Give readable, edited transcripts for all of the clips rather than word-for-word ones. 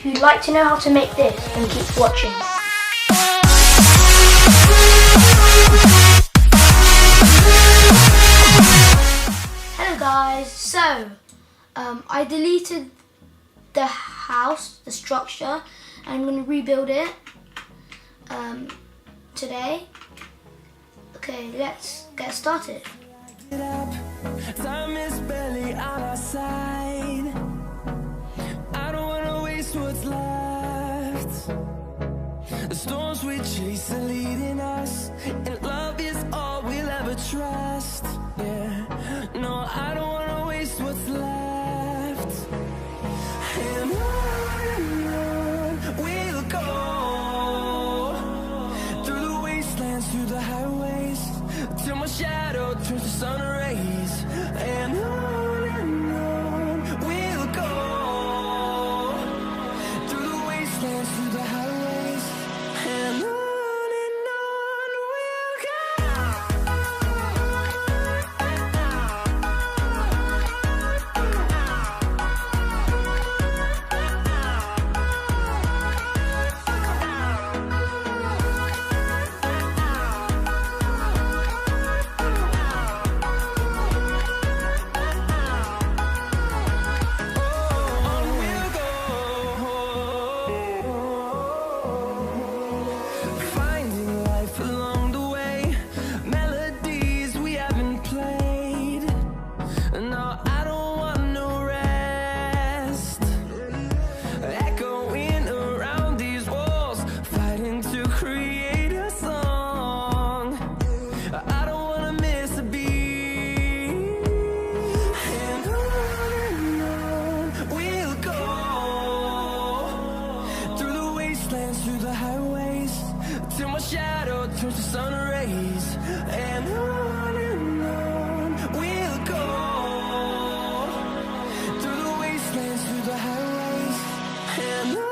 If you'd like to know how to make this, then keep watching. Hello guys, so I deleted the house, the structure, and I'm going to rebuild it today. Okay, let's get started. Time is barely on our side. I don't wanna waste what's left. The storms we chase are leading us, and love is all we'll ever trust. Yeah, no, I don't wanna waste what's left. And on we'll go, through the wastelands, through the highways, till my shadow turns to sun rays. And on we'll go, through the wastelands, through the highways, and on we'll through the highways, till my shadow turns to sun rays. And on we'll go, through the wastelands, through the highways, and on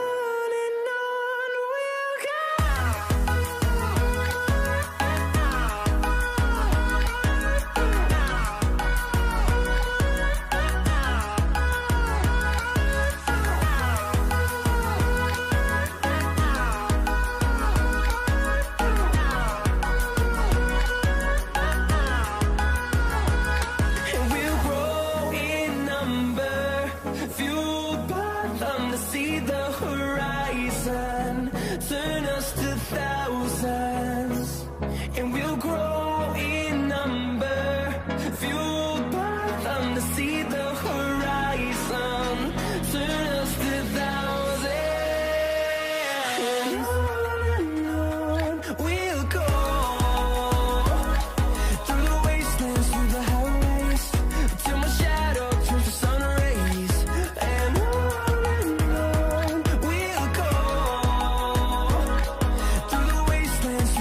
we'll see the horizon, turn us to thousands, and we'll grow in number, fueled by them to see the horizon, turn us to thousands, and on we'll go, through the wastelands, through the highways, till my shadow turns to sun rays. And we'll go, through the wastelands,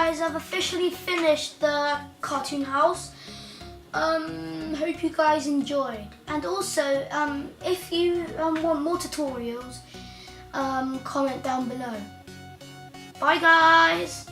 guys, I've officially finished the cartoon house. Hope you guys enjoyed. And also, if you want more tutorials, comment down below. Bye guys!